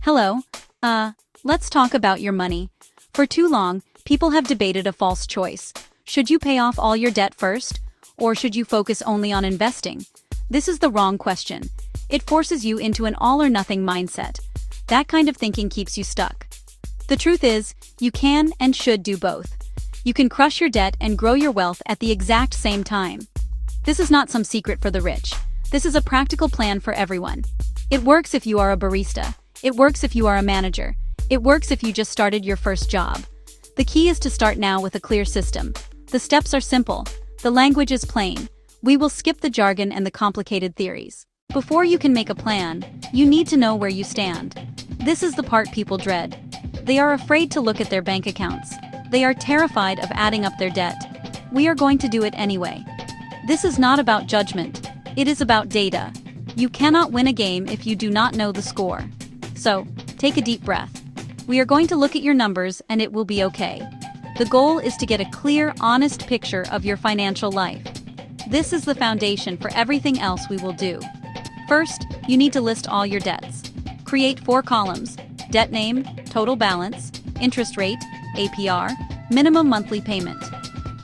Hello. Let's talk about your money. For too long, people have debated a false choice. Should you pay off all your debt first, or should you focus only on investing? This is the wrong question. It forces you into an all-or-nothing mindset. That kind of thinking keeps you stuck. The truth is, you can and should do both. You can crush your debt and grow your wealth at the exact same time. This is not some secret for the rich. This is a practical plan for everyone. It works if you are a barista. It works if you are a manager. It works if you just started your first job. The key is to start now with a clear system. The steps are simple. The language is plain. We will skip the jargon and the complicated theories. Before you can make a plan, you need to know where you stand. This is the part people dread. They are afraid to look at their bank accounts. They are terrified of adding up their debt. We are going to do it anyway. This is not about judgment. It is about data. You cannot win a game if you do not know the score. So, take a deep breath. We are going to look at your numbers and it will be okay. The goal is to get a clear, honest picture of your financial life. This is the foundation for everything else we will do. First, you need to list all your debts. Create 4 columns: debt name, total balance, interest rate, APR, minimum monthly payment.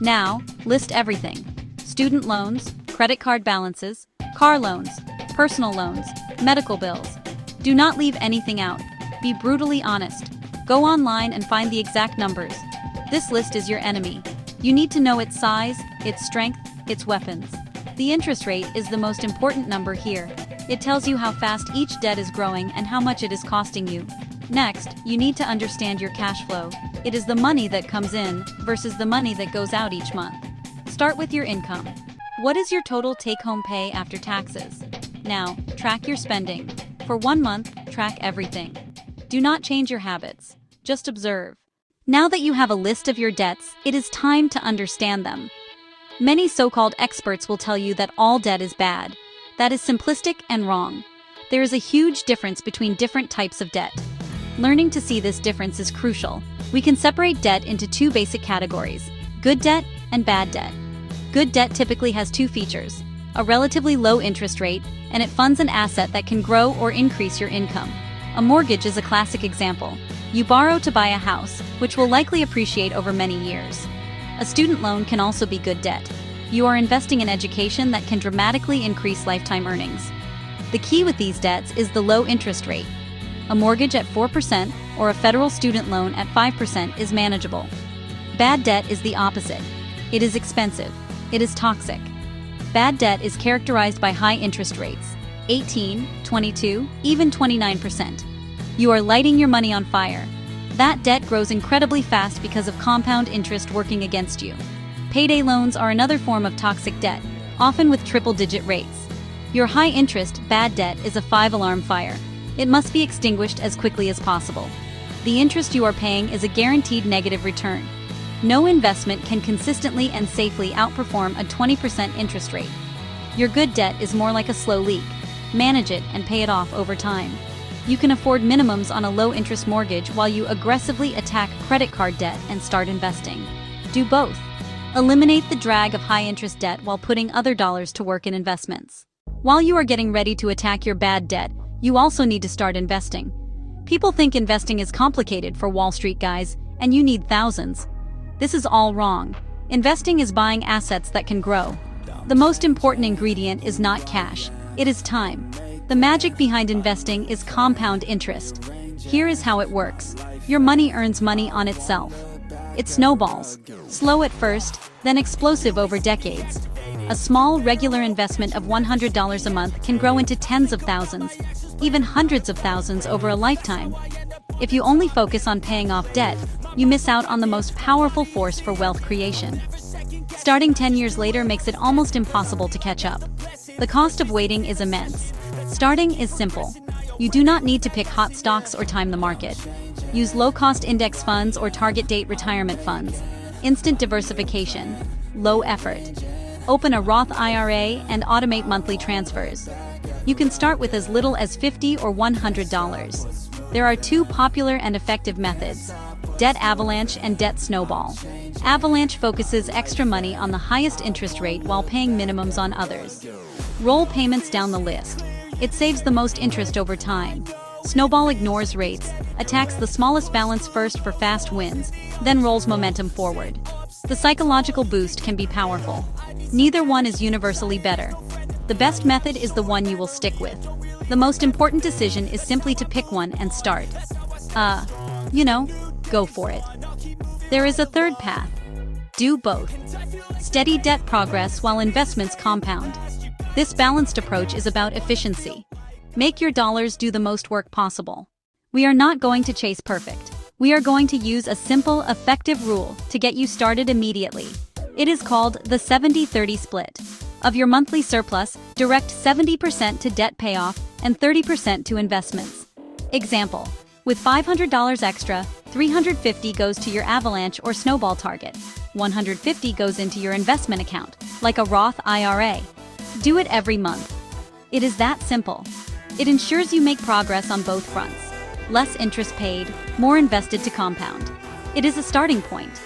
Now, list everything: student loans, credit card balances, car loans, personal loans, medical bills. Do not leave anything out. Be brutally honest. Go online and find the exact numbers. This list is your enemy. You need to know its size, its strength, its weapons. The interest rate is the most important number here. It tells you how fast each debt is growing and how much it is costing you. Next, you need to understand your cash flow. It is the money that comes in versus the money that goes out each month. Start with your income. What is your total take-home pay after taxes? Now, track your spending. For 1 month, track everything. Do not change your habits. Just observe. Now that you have a list of your debts, it is time to understand them. Many so-called experts will tell you that all debt is bad. That is simplistic and wrong. There is a huge difference between different types of debt. Learning to see this difference is crucial. We can separate debt into 2 basic categories: good debt and bad debt. Good debt typically has 2 features: a relatively low interest rate, and it funds an asset that can grow or increase your income. A mortgage is a classic example. You borrow to buy a house, which will likely appreciate over many years. A student loan can also be good debt. You are investing in education that can dramatically increase lifetime earnings. The key with these debts is the low interest rate. A mortgage at 4% or a federal student loan at 5% is manageable. Bad debt is the opposite. It is expensive. It is toxic. Bad debt is characterized by high interest rates, 18, 22, even 29%. You are lighting your money on fire. That debt grows incredibly fast because of compound interest working against you. Payday loans are another form of toxic debt, often with triple-digit rates. Your high-interest, bad debt is a 5-alarm fire. It must be extinguished as quickly as possible. The interest you are paying is a guaranteed negative return. No investment can consistently and safely outperform a 20% interest rate. Your good debt is more like a slow leak. Manage it and pay it off over time. You can afford minimums on a low-interest mortgage while you aggressively attack credit card debt and start investing. Do both. Eliminate the drag of high-interest debt while putting other dollars to work in investments. While you are getting ready to attack your bad debt, you also need to start investing. People think investing is complicated for Wall Street guys, and you need thousands. This is all wrong. Investing is buying assets that can grow. The most important ingredient is not cash, it is time. The magic behind investing is compound interest. Here is how it works. Your money earns money on itself. It snowballs, slow at first, then explosive over decades. A small, regular investment of $100 a month can grow into tens of thousands, even hundreds of thousands over a lifetime. If you only focus on paying off debt, you miss out on the most powerful force for wealth creation. Starting 10 years later makes it almost impossible to catch up. The cost of waiting is immense. Starting is simple. You do not need to pick hot stocks or time the market. Use low-cost index funds or target-date retirement funds. Instant diversification. Low effort. Open a Roth IRA and automate monthly transfers. You can start with as little as $50 or $100. There are 2 popular and effective methods: debt avalanche and debt snowball. Avalanche focuses extra money on the highest interest rate while paying minimums on others. Roll payments down the list. It saves the most interest over time. Snowball ignores rates, attacks the smallest balance first for fast wins, then rolls momentum forward. The psychological boost can be powerful. Neither one is universally better. The best method is the one you will stick with. The most important decision is simply to pick one and start. Go for it. There is a third path. Do both. Steady debt progress while investments compound. This balanced approach is about efficiency. Make your dollars do the most work possible. We are not going to chase perfect. We are going to use a simple, effective rule to get you started immediately. It is called the 70-30 split. Of your monthly surplus, direct 70% to debt payoff and 30% to investments. Example: with $500 extra, $350 goes to your avalanche or snowball target. $150 goes into your investment account, like a Roth IRA. Do it every month. It is that simple. It ensures you make progress on both fronts. Less interest paid, more invested to compound. It is a starting point.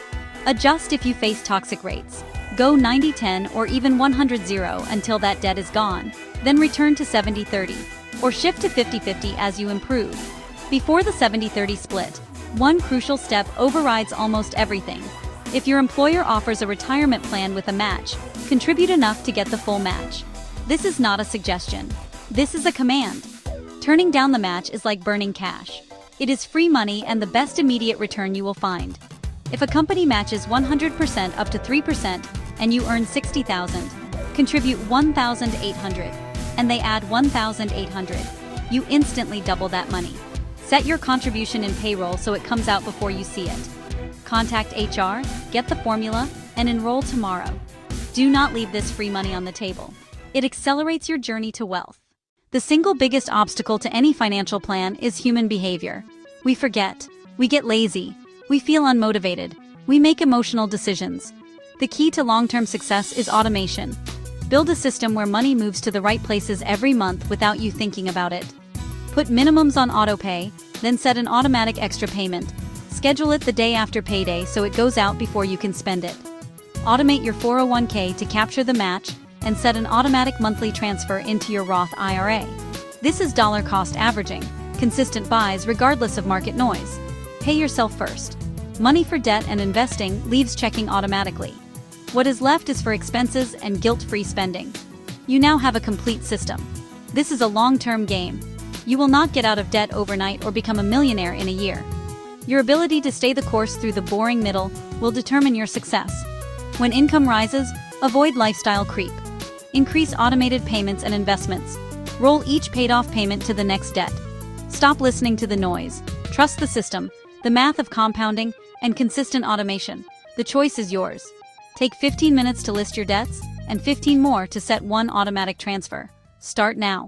Adjust if you face toxic rates. Go 90-10 or even 100-0 until that debt is gone, then return to 70-30, or shift to 50-50 as you improve. Before the 70-30 split, one crucial step overrides almost everything. If your employer offers a retirement plan with a match, contribute enough to get the full match. This is not a suggestion. This is a command. Turning down the match is like burning cash. It is free money and the best immediate return you will find. If a company matches 100% up to 3% and you earn $60,000, contribute $1,800, and they add $1,800, you instantly double that money. Set your contribution in payroll so it comes out before you see it. Contact HR, get the formula, and enroll tomorrow. Do not leave this free money on the table. It accelerates your journey to wealth. The single biggest obstacle to any financial plan is human behavior. We forget. We get lazy. We feel unmotivated. We make emotional decisions. The key to long-term success is automation. Build a system where money moves to the right places every month without you thinking about it. Put minimums on autopay, then set an automatic extra payment. Schedule it the day after payday so it goes out before you can spend it. Automate your 401k to capture the match and set an automatic monthly transfer into your Roth IRA. This is dollar cost averaging, consistent buys regardless of market noise. Pay yourself first. Money for debt and investing leaves checking automatically. What is left is for expenses and guilt-free spending. You now have a complete system. This is a long-term game. You will not get out of debt overnight or become a millionaire in a year. Your ability to stay the course through the boring middle will determine your success. When income rises, avoid lifestyle creep. Increase automated payments and investments. Roll each paid-off payment to the next debt. Stop listening to the noise. Trust the system, the math of compounding, and consistent automation. The choice is yours. Take 15 minutes to list your debts, and 15 more to set one automatic transfer. Start now.